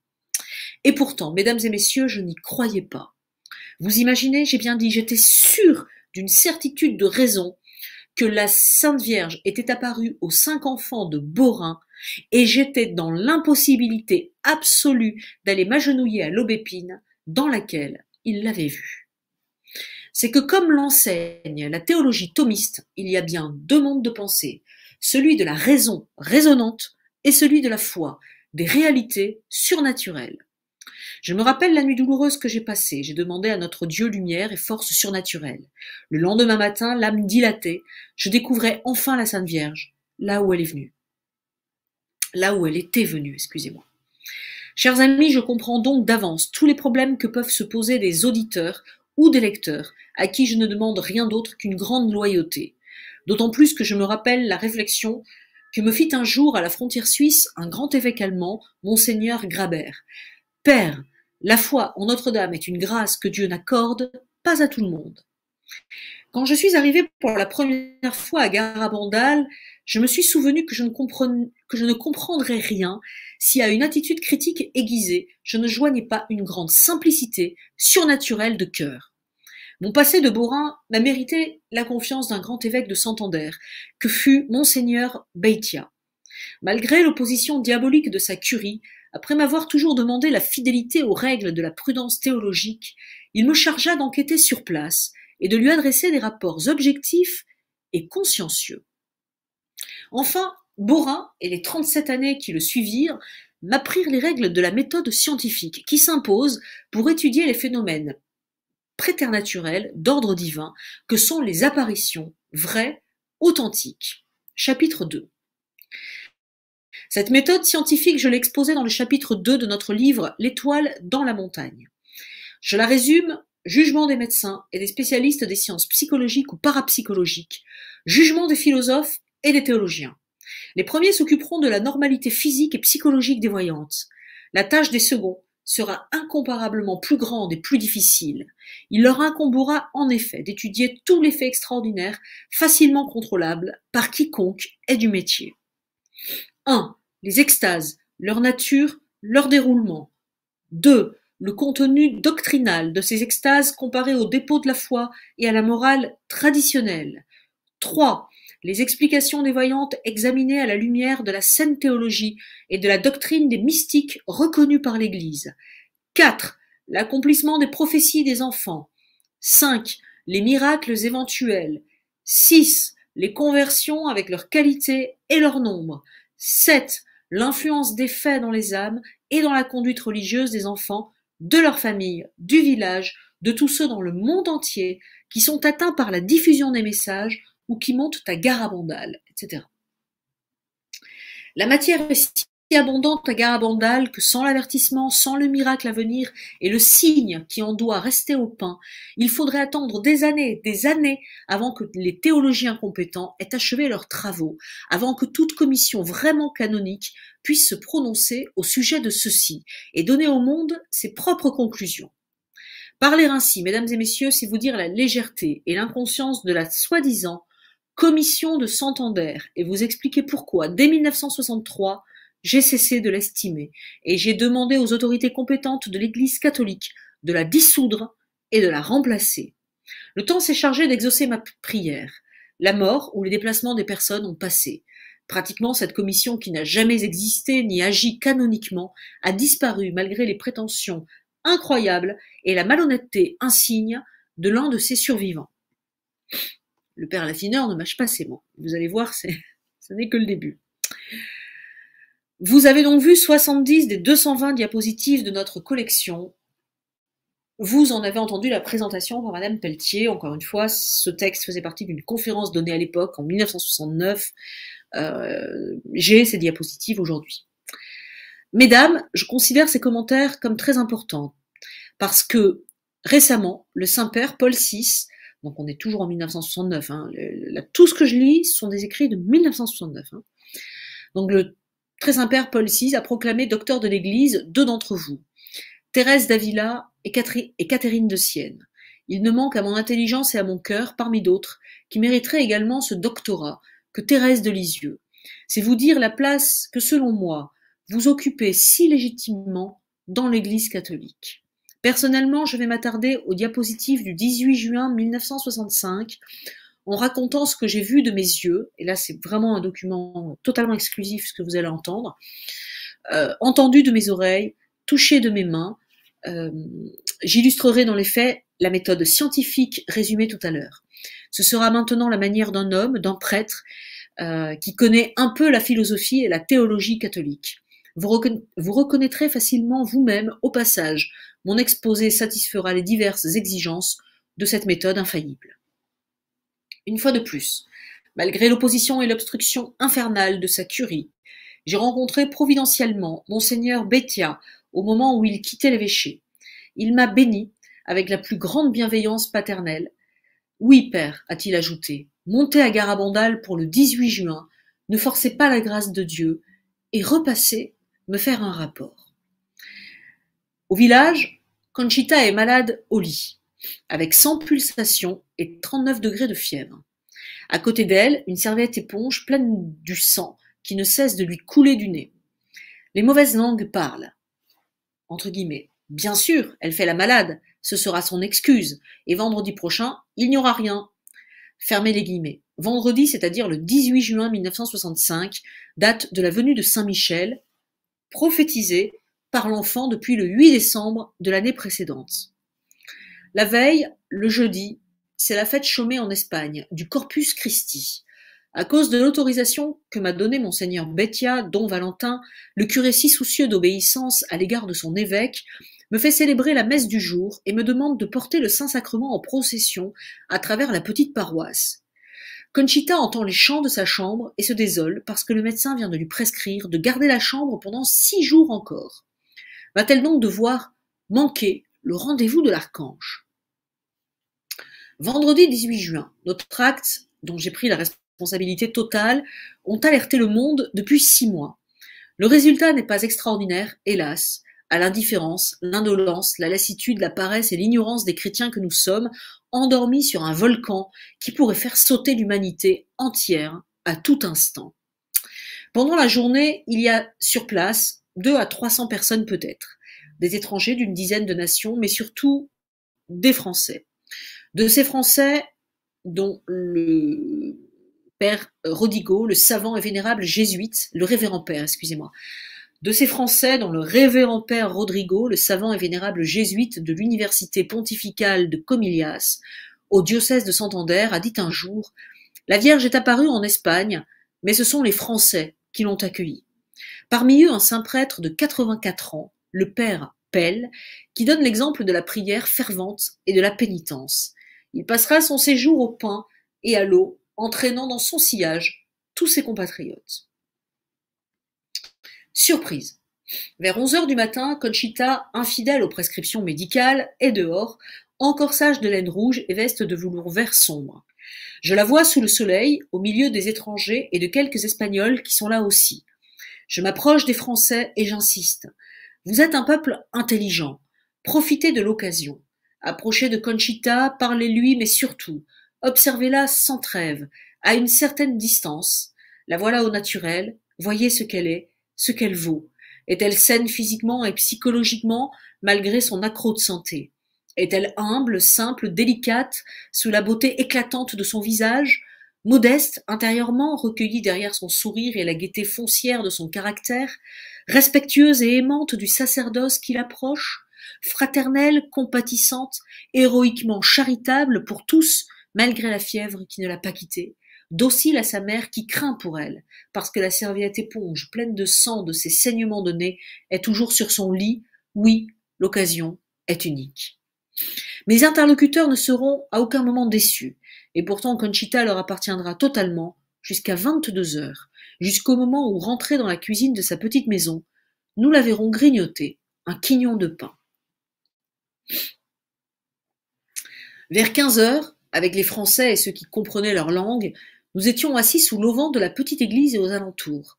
Et pourtant, mesdames et messieurs, je n'y croyais pas. Vous imaginez, j'ai bien dit, j'étais sûr d'une certitude de raison que la Sainte Vierge était apparue aux 5 enfants de Beaurain, et j'étais dans l'impossibilité absolue d'aller m'agenouiller à l'aubépine dans laquelle il l'avait vue. C'est que, comme l'enseigne la théologie thomiste, il y a bien 2 mondes de pensée, celui de la raison raisonnante et celui de la foi, des réalités surnaturelles. Je me rappelle la nuit douloureuse que j'ai passée. J'ai demandé à notre Dieu lumière et force surnaturelle. Le lendemain matin, l'âme dilatée, je découvrais enfin la Sainte Vierge, là où elle est venue. Là où elle était venue, excusez-moi. Chers amis, je comprends donc d'avance tous les problèmes que peuvent se poser des auditeurs ou des lecteurs, à qui je ne demande rien d'autre qu'une grande loyauté. D'autant plus que je me rappelle la réflexion que me fit un jour à la frontière suisse un grand évêque allemand, monseigneur Grabert. Père, la foi en Notre-Dame est une grâce que Dieu n'accorde pas à tout le monde. Quand je suis arrivé pour la première fois à Garabandal, je me suis souvenu que je ne comprendrais rien si à une attitude critique aiguisée, je ne joignais pas une grande simplicité surnaturelle de cœur. Mon passé de Borin m'a mérité la confiance d'un grand évêque de Santander, que fut monseigneur Beitia. Malgré l'opposition diabolique de sa curie, après m'avoir toujours demandé la fidélité aux règles de la prudence théologique, il me chargea d'enquêter sur place et de lui adresser des rapports objectifs et consciencieux. Enfin, Borin et les 37 années qui le suivirent m'apprirent les règles de la méthode scientifique qui s'impose pour étudier les phénomènes préternaturels d'ordre divin que sont les apparitions vraies, authentiques. Chapitre 2. Cette méthode scientifique, je l'ai exposée dans le chapitre 2 de notre livre L'étoile dans la montagne. Je la résume: jugement des médecins et des spécialistes des sciences psychologiques ou parapsychologiques, jugement des philosophes et des théologiens. Les premiers s'occuperont de la normalité physique et psychologique des voyantes. La tâche des seconds sera incomparablement plus grande et plus difficile. Il leur incombera en effet d'étudier tous les faits extraordinaires facilement contrôlables par quiconque est du métier. 1. Les extases, leur nature, leur déroulement. 2. Le contenu doctrinal de ces extases comparé au dépôt de la foi et à la morale traditionnelle. 3. Les explications des voyantes examinées à la lumière de la saine théologie et de la doctrine des mystiques reconnus par l'Église. 4. L'accomplissement des prophéties des enfants. 5. Les miracles éventuels. 6. Les conversions avec leur qualité et leur nombre. 7. L'influence des faits dans les âmes et dans la conduite religieuse des enfants, de leur famille, du village, de tous ceux dans le monde entier qui sont atteints par la diffusion des messages ou qui montent à Garabandal, etc. La matière est si abondante à Garabandal que sans l'avertissement, sans le miracle à venir et le signe qui en doit rester au pain, il faudrait attendre des années avant que les théologiens compétents aient achevé leurs travaux, avant que toute commission vraiment canonique puisse se prononcer au sujet de ceci et donner au monde ses propres conclusions. Parler ainsi, mesdames et messieurs, c'est vous dire la légèreté et l'inconscience de la soi-disant commission de Santander et vous expliquer pourquoi, dès 1963, j'ai cessé de l'estimer et j'ai demandé aux autorités compétentes de l'Église catholique de la dissoudre et de la remplacer. Le temps s'est chargé d'exaucer ma prière. La mort ou les déplacements des personnes ont passé. Pratiquement, cette commission qui n'a jamais existé ni agi canoniquement a disparu malgré les prétentions incroyables et la malhonnêteté insigne de l'un de ses survivants. Le père Laffineur ne mâche pas ses mots. Vous allez voir, ce n'est que le début. Vous avez donc vu 70 des 220 diapositives de notre collection. Vous en avez entendu la présentation par Madame Pelletier. Encore une fois, ce texte faisait partie d'une conférence donnée à l'époque, en 1969. J'ai ces diapositives aujourd'hui. Mesdames, je considère ces commentaires comme très importants, parce que récemment, le Saint-Père Paul VI, donc on est toujours en 1969, tout ce que je lis sont des écrits de 1969. Donc le Très Saint-Père Paul VI a proclamé docteur de l'Église 2 d'entre vous, Thérèse d'Avila et Catherine de Sienne. Il ne manque à mon intelligence et à mon cœur, parmi d'autres, qui mériteraient également ce doctorat, que Thérèse de Lisieux. C'est vous dire la place que, selon moi, vous occupez si légitimement dans l'Église catholique. Personnellement, je vais m'attarder aux diapositives du 18 juin 1965, en racontant ce que j'ai vu de mes yeux, et là c'est vraiment un document totalement exclusif ce que vous allez entendre, entendu de mes oreilles, touché de mes mains. J'illustrerai dans les faits la méthode scientifique résumée tout à l'heure. Ce sera maintenant la manière d'un homme, d'un prêtre, qui connaît un peu la philosophie et la théologie catholique. Vous reconnaîtrez facilement vous-même, au passage, mon exposé satisfera les diverses exigences de cette méthode infaillible. Une fois de plus, malgré l'opposition et l'obstruction infernale de sa curie, j'ai rencontré providentiellement monseigneur Beitia au moment où il quittait l'évêché. Il m'a béni avec la plus grande bienveillance paternelle. Oui, père, a-t-il ajouté, montez à Garabandal pour le 18 juin, ne forcez pas la grâce de Dieu et repassez me faire un rapport. Au village, Conchita est malade au lit, avec 100 pulsations et 39 degrés de fièvre. À côté d'elle, une serviette éponge pleine du sang qui ne cesse de lui couler du nez. Les mauvaises langues parlent. Entre guillemets. Bien sûr, elle fait la malade, ce sera son excuse, et vendredi prochain, il n'y aura rien. Fermez les guillemets. Vendredi, c'est-à-dire le 18 juin 1965, date de la venue de Saint-Michel, prophétisée par l'enfant depuis le 8 décembre de l'année précédente. La veille, le jeudi, c'est la fête chômée en Espagne, du Corpus Christi. À cause de l'autorisation que m'a donnée monseigneur Bettia, don Valentin, le curé si soucieux d'obéissance à l'égard de son évêque, me fait célébrer la messe du jour et me demande de porter le Saint-Sacrement en procession à travers la petite paroisse. Conchita entend les chants de sa chambre et se désole parce que le médecin vient de lui prescrire de garder la chambre pendant 6 jours encore. Va-t-elle donc devoir manquer le rendez-vous de l'archange? Vendredi 18 juin, notre acte, dont j'ai pris la responsabilité totale, ont alerté le monde depuis 6 mois. Le résultat n'est pas extraordinaire, hélas, à l'indifférence, l'indolence, la lassitude, la paresse et l'ignorance des chrétiens que nous sommes, endormis sur un volcan qui pourrait faire sauter l'humanité entière à tout instant. Pendant la journée, il y a sur place 200 à 300 personnes peut-être, des étrangers d'une dizaine de nations, mais surtout des Français. De ces Français, dont le père Rodigo, le savant et vénérable jésuite, le révérend père, excusez-moi, de ces Français dont le révérend père Rodrigo, le savant et vénérable jésuite de l'université pontificale de Comillas, au diocèse de Santander, a dit un jour « La Vierge est apparue en Espagne, mais ce sont les Français qui l'ont accueillie. » Parmi eux, un saint prêtre de 84 ans, le père Pell, qui donne l'exemple de la prière fervente et de la pénitence. Il passera son séjour au pain et à l'eau, entraînant dans son sillage tous ses compatriotes. Surprise. Vers 11 heures du matin, Conchita, infidèle aux prescriptions médicales, est dehors, en corsage de laine rouge et veste de velours vert sombre. Je la vois sous le soleil, au milieu des étrangers et de quelques Espagnols qui sont là aussi. Je m'approche des Français et j'insiste. Vous êtes un peuple intelligent. Profitez de l'occasion. Approchez de Conchita, parlez-lui, mais surtout, observez-la sans trêve, à une certaine distance. La voilà au naturel, voyez ce qu'elle est, ce qu'elle vaut. Est-elle saine physiquement et psychologiquement, malgré son accroc de santé? Est-elle humble, simple, délicate, sous la beauté éclatante de son visage? Modeste, intérieurement, recueillie derrière son sourire et la gaieté foncière de son caractère? Respectueuse et aimante du sacerdoce qui l'approche? Fraternelle, compatissante, héroïquement charitable pour tous, malgré la fièvre qui ne l'a pas quittée, docile à sa mère qui craint pour elle, parce que la serviette éponge pleine de sang de ses saignements de nez est toujours sur son lit, oui, l'occasion est unique. Mes interlocuteurs ne seront à aucun moment déçus, et pourtant Conchita leur appartiendra totalement jusqu'à 22 heures, jusqu'au moment où, rentrée dans la cuisine de sa petite maison, nous la verrons grignoter un quignon de pain. Vers 15 heures, avec les Français et ceux qui comprenaient leur langue, nous étions assis sous l'auvent de la petite église et aux alentours.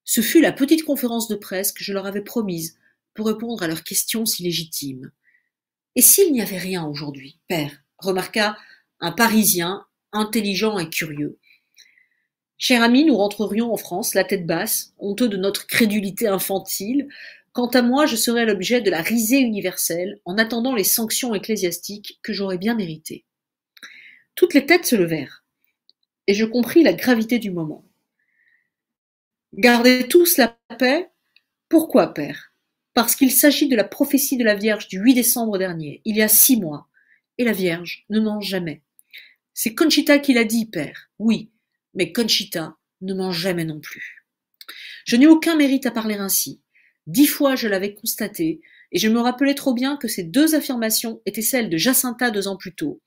Ce fut la petite conférence de presse que je leur avais promise pour répondre à leurs questions si légitimes. Et s'il n'y avait rien aujourd'hui, père, remarqua un Parisien intelligent et curieux. Cher ami, nous rentrerions en France, la tête basse, honteux de notre crédulité infantile. Quant à moi, je serais l'objet de la risée universelle, en attendant les sanctions ecclésiastiques que j'aurais bien méritées. Toutes les têtes se levèrent, et je compris la gravité du moment. Gardez tous la paix. Pourquoi, père? Parce qu'il s'agit de la prophétie de la Vierge du 8 décembre dernier, il y a 6 mois, et la Vierge ne mange jamais. C'est Conchita qui l'a dit, père, oui, mais Conchita ne mange jamais non plus. Je n'ai aucun mérite à parler ainsi. 10 fois je l'avais constaté, et je me rappelais trop bien que ces 2 affirmations étaient celles de Jacinta 2 ans plus tôt.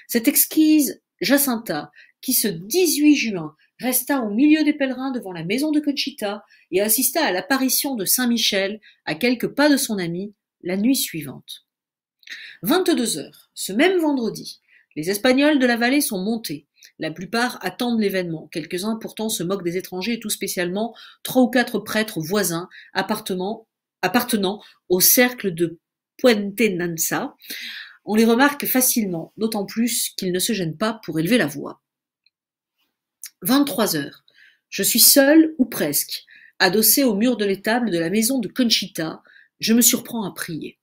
Cette exquise Jacinta, qui ce 18 juin resta au milieu des pèlerins devant la maison de Conchita et assista à l'apparition de Saint-Michel à quelques pas de son ami la nuit suivante. 22 heures, ce même vendredi, les Espagnols de la vallée sont montés. La plupart attendent l'événement. Quelques-uns pourtant se moquent des étrangers et tout spécialement 3 ou 4 prêtres voisins appartenant au cercle de Puentenanza. On les remarque facilement, d'autant plus qu'ils ne se gênent pas pour élever la voix. 23 heures. Je suis seul, ou presque, adossé au mur de l'étable de la maison de Conchita. Je me surprends à prier.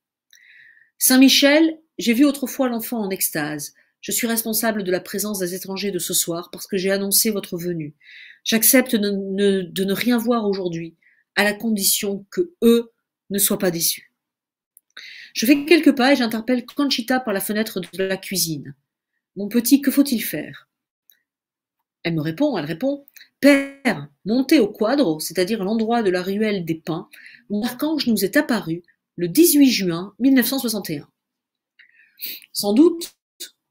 Saint-Michel, j'ai vu autrefois l'enfant en extase. Je suis responsable de la présence des étrangers de ce soir parce que j'ai annoncé votre venue. J'accepte de ne rien voir aujourd'hui, à la condition que eux ne soient pas déçus. Je fais quelques pas et j'interpelle Conchita par la fenêtre de la cuisine. Mon petit, que faut-il faire? Elle répond, Père, montez au quadro, c'est-à-dire l'endroit de la ruelle des Pins, où l'archange nous est apparu le 18 juin 1961. Sans doute,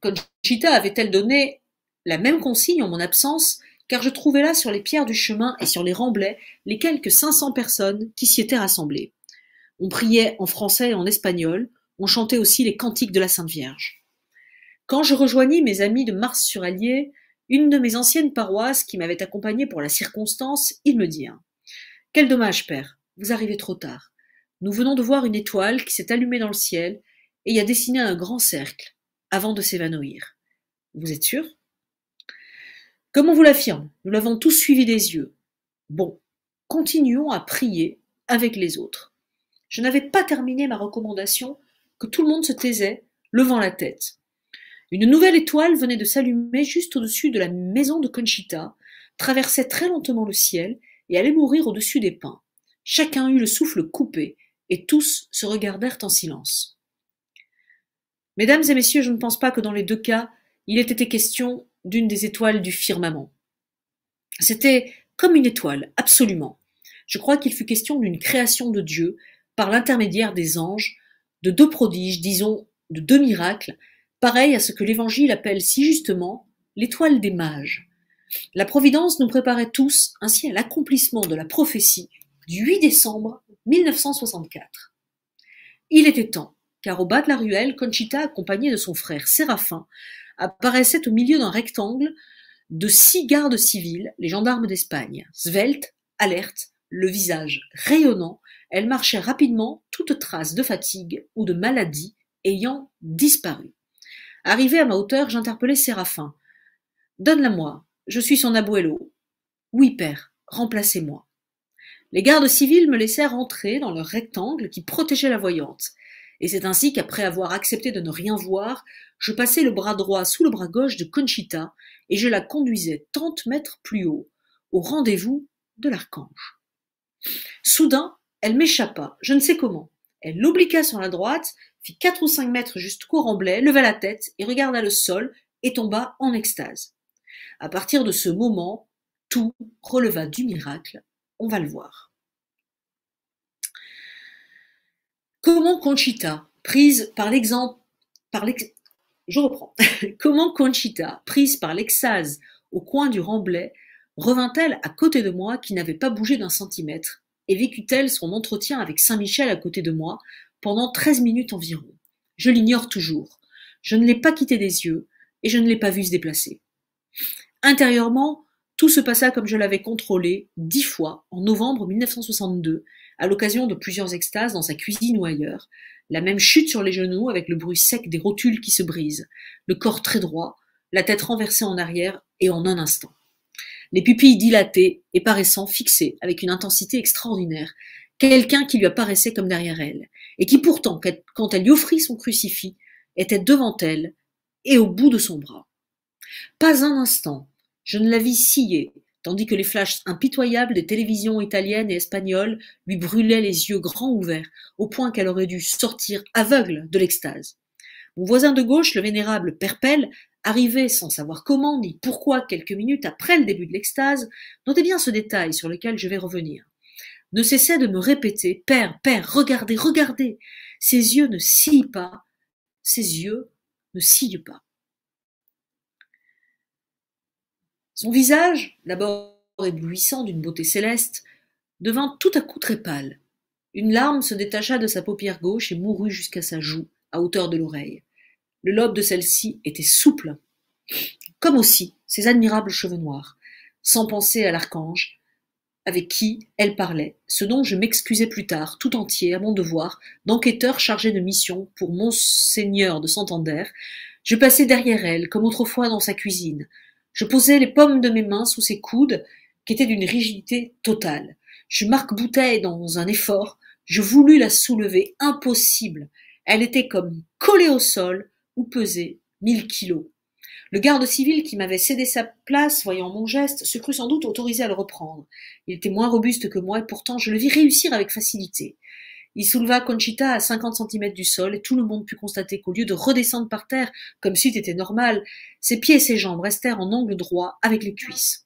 Conchita avait-elle donné la même consigne en mon absence, car je trouvais là sur les pierres du chemin et sur les remblais les quelques 500 personnes qui s'y étaient rassemblées. On priait en français et en espagnol, on chantait aussi les cantiques de la Sainte Vierge. Quand je rejoignis mes amis de Mars-sur-Allier, une de mes anciennes paroisses qui m'avait accompagné pour la circonstance, ils me dirent « Quel dommage, père, vous arrivez trop tard. Nous venons de voir une étoile qui s'est allumée dans le ciel et y a dessiné un grand cercle, avant de s'évanouir. Vous êtes sûr? Comme on vous l'affirme, nous l'avons tous suivi des yeux. Bon, continuons à prier avec les autres. Je n'avais pas terminé ma recommandation que tout le monde se taisait, levant la tête. Une nouvelle étoile venait de s'allumer juste au-dessus de la maison de Conchita, traversait très lentement le ciel et allait mourir au-dessus des pins. Chacun eut le souffle coupé et tous se regardèrent en silence. Mesdames et messieurs, je ne pense pas que dans les deux cas, il ait été question d'une des étoiles du firmament. C'était comme une étoile, absolument. Je crois qu'il fut question d'une création de Dieu par l'intermédiaire des anges, de deux prodiges, disons, de deux miracles, pareil à ce que l'Évangile appelle si justement l'étoile des mages. La Providence nous préparait tous ainsi à l'accomplissement de la prophétie du 8 décembre 1964. Il était temps, car au bas de la ruelle, Conchita, accompagnée de son frère Séraphin, apparaissait au milieu d'un rectangle de 6 gardes civils, les gendarmes d'Espagne. Svelte, alerte, le visage rayonnant, elle marchait rapidement, toute trace de fatigue ou de maladie ayant disparu. Arrivé à ma hauteur, j'interpellai Séraphin. « Donne-la-moi, je suis son abuelo. »« Oui, père, remplacez-moi. » Les gardes civils me laissèrent entrer dans leur rectangle qui protégeait la voyante. Et c'est ainsi qu'après avoir accepté de ne rien voir, je passai le bras droit sous le bras gauche de Conchita et je la conduisais 30 mètres plus haut, au rendez-vous de l'archange. Soudain, elle m'échappa, je ne sais comment. Elle l'obliqua sur la droite, fit 4 ou 5 mètres jusqu'au remblai, leva la tête et regarda le sol et tomba en extase. À partir de ce moment, tout releva du miracle, on va le voir. Comment Conchita, prise par Comment Conchita, prise par l'extase au coin du remblai, revint-elle à côté de moi qui n'avait pas bougé d'un centimètre, et vécut-elle son entretien avec Saint-Michel à côté de moi pendant 13 minutes environ? Je l'ignore toujours. Je ne l'ai pas quitté des yeux, et je ne l'ai pas vu se déplacer. Intérieurement, tout se passa comme je l'avais contrôlé 10 fois en novembre 1962, à l'occasion de plusieurs extases dans sa cuisine ou ailleurs, la même chute sur les genoux avec le bruit sec des rotules qui se brisent, le corps très droit, la tête renversée en arrière et en un instant. Les pupilles dilatées et paraissant fixées avec une intensité extraordinaire, quelqu'un qui lui apparaissait comme derrière elle, et qui pourtant, quand elle lui offrit son crucifix, était devant elle et au bout de son bras. Pas un instant, je ne la vis scier, tandis que les flashs impitoyables des télévisions italiennes et espagnoles lui brûlaient les yeux grands ouverts, au point qu'elle aurait dû sortir aveugle de l'extase. Mon voisin de gauche, le vénérable Perpel, arrivé sans savoir comment ni pourquoi quelques minutes après le début de l'extase, notez bien ce détail sur lequel je vais revenir, ne cessait de me répéter « Père, père, regardez, regardez !» Ses yeux ne scillent pas, ses yeux ne scillent pas. Son visage, d'abord éblouissant d'une beauté céleste, devint tout à coup très pâle. Une larme se détacha de sa paupière gauche et mourut jusqu'à sa joue, à hauteur de l'oreille. Le lobe de celle-ci était souple. comme aussi ses admirables cheveux noirs, sans penser à l'archange avec qui elle parlait, ce dont je m'excusais plus tard, tout entier, à mon devoir, d'enquêteur chargé de mission pour Monseigneur de Santander. Je passais derrière elle, comme autrefois dans sa cuisine. Je posais les paumes de mes mains sous ses coudes, qui étaient d'une rigidité totale. Je m'arc-boutais dans un effort, je voulus la soulever, impossible. Elle était comme collée au sol, où pesait 1000 kilos. Le garde civil qui m'avait cédé sa place, voyant mon geste, se crut sans doute autorisé à le reprendre. Il était moins robuste que moi et pourtant je le vis réussir avec facilité. Il souleva Conchita à 50 centimètres du sol et tout le monde put constater qu'au lieu de redescendre par terre, comme c'eût été normal, ses pieds et ses jambes restèrent en angle droit avec les cuisses.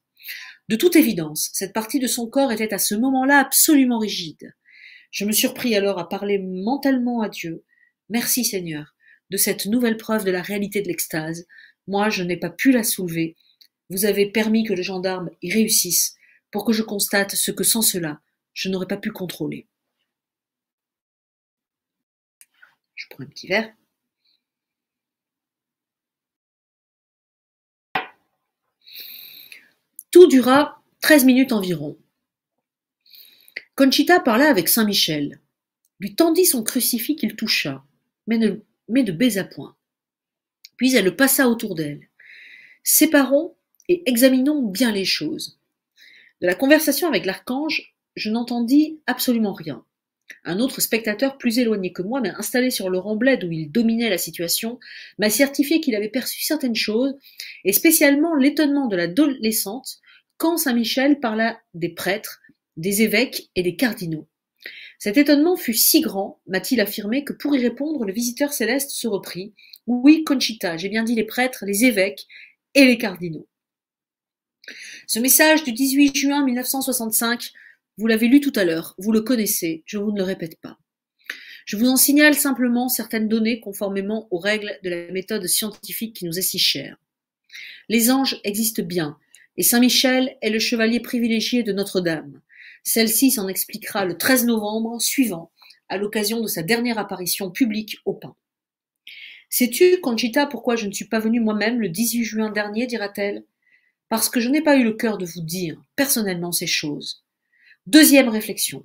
De toute évidence, cette partie de son corps était à ce moment-là absolument rigide. Je me surpris alors à parler mentalement à Dieu. Merci Seigneur, de cette nouvelle preuve de la réalité de l'extase. Moi, je n'ai pas pu la soulever. Vous avez permis que le gendarme y réussisse pour que je constate ce que sans cela, je n'aurais pas pu contrôler. Je prends un petit verre. Tout dura 13 minutes environ. Conchita parla avec Saint-Michel, lui tendit son crucifix qu'il toucha, mais de baisa point. Puis elle le passa autour d'elle. Séparons et examinons bien les choses. De la conversation avec l'archange, je n'entendis absolument rien. Un autre spectateur plus éloigné que moi, mais installé sur le remblai d'où il dominait la situation, m'a certifié qu'il avait perçu certaines choses, et spécialement l'étonnement de l'adolescente quand Saint-Michel parla des prêtres, des évêques et des cardinaux. Cet étonnement fut si grand, m'a-t-il affirmé, que pour y répondre, le visiteur céleste se reprit. Oui, Conchita, j'ai bien dit les prêtres, les évêques et les cardinaux. Ce message du 18 juin 1965, vous l'avez lu tout à l'heure, vous le connaissez, je vous ne le répète pas. Je vous en signale simplement certaines données conformément aux règles de la méthode scientifique qui nous est si chère. Les anges existent bien, et Saint-Michel est le chevalier privilégié de Notre-Dame. Celle-ci s'en expliquera le 13 novembre suivant, à l'occasion de sa dernière apparition publique au pain. Sais-tu, Conchita, pourquoi je ne suis pas venue moi-même le 18 juin dernier, dira-t-elle? Parce que je n'ai pas eu le cœur de vous dire, personnellement, ces choses. Deuxième réflexion.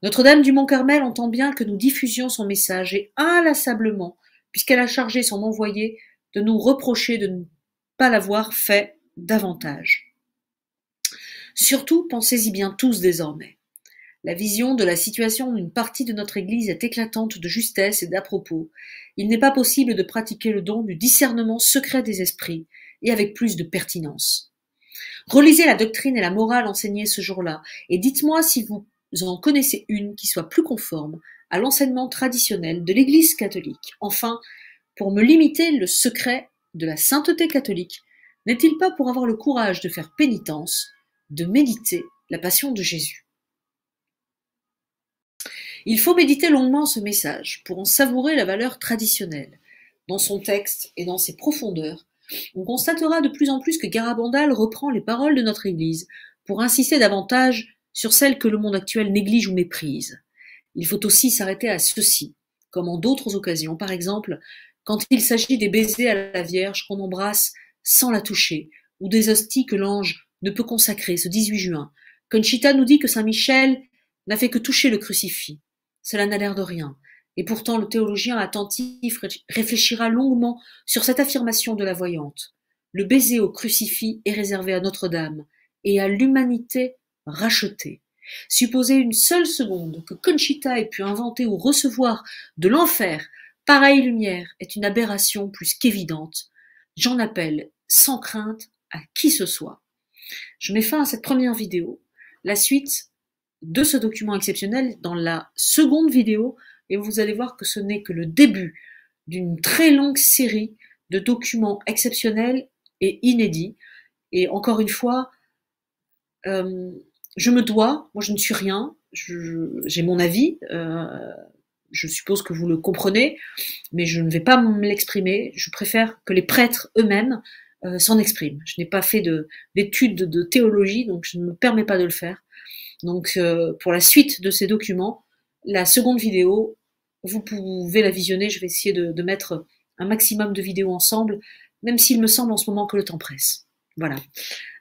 Notre-Dame du Mont-Carmel entend bien que nous diffusions son message et inlassablement, puisqu'elle a chargé son envoyé de nous reprocher de ne pas l'avoir fait davantage. Surtout, pensez-y bien tous désormais. La vision de la situation d'une partie de notre Église est éclatante de justesse et d'à-propos. Il n'est pas possible de pratiquer le don du discernement secret des esprits, et avec plus de pertinence. Relisez la doctrine et la morale enseignées ce jour-là, et dites-moi si vous en connaissez une qui soit plus conforme à l'enseignement traditionnel de l'Église catholique. Enfin, pour me limiter le secret de la sainteté catholique, n'est-il pas pour avoir le courage de faire pénitence, de méditer la passion de Jésus? Il faut méditer longuement ce message pour en savourer la valeur traditionnelle. Dans son texte et dans ses profondeurs, on constatera de plus en plus que Garabandal reprend les paroles de notre Église pour insister davantage sur celles que le monde actuel néglige ou méprise. Il faut aussi s'arrêter à ceci, comme en d'autres occasions, par exemple, quand il s'agit des baisers à la Vierge qu'on embrasse sans la toucher, ou des hosties que l'ange ne peut consacrer ce 18 juin. Conchita nous dit que Saint-Michel n'a fait que toucher le crucifix. Cela n'a l'air de rien. Et pourtant, le théologien attentif réfléchira longuement sur cette affirmation de la voyante. Le baiser au crucifix est réservé à Notre-Dame et à l'humanité rachetée. Supposer une seule seconde que Conchita ait pu inventer ou recevoir de l'enfer pareille lumière est une aberration plus qu'évidente. J'en appelle sans crainte à qui ce soit. Je mets fin à cette première vidéo. La suite de ce document exceptionnel dans la seconde vidéo, et vous allez voir que ce n'est que le début d'une très longue série de documents exceptionnels et inédits. Et encore une fois, je me dois, moi je ne suis rien, j'ai mon avis, je suppose que vous le comprenez, mais je ne vais pas me l'exprimer, je préfère que les prêtres eux-mêmes s'en expriment. Je n'ai pas fait d'études de théologie, donc je ne me permets pas de le faire. Donc pour la suite de ces documents, la seconde vidéo, vous pouvez la visionner, je vais essayer de mettre un maximum de vidéos ensemble, même s'il me semble en ce moment que le temps presse. Voilà.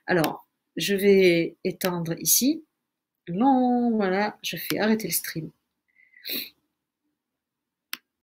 Alors, je vais éteindre ici. Non, voilà, je fais arrêter le stream.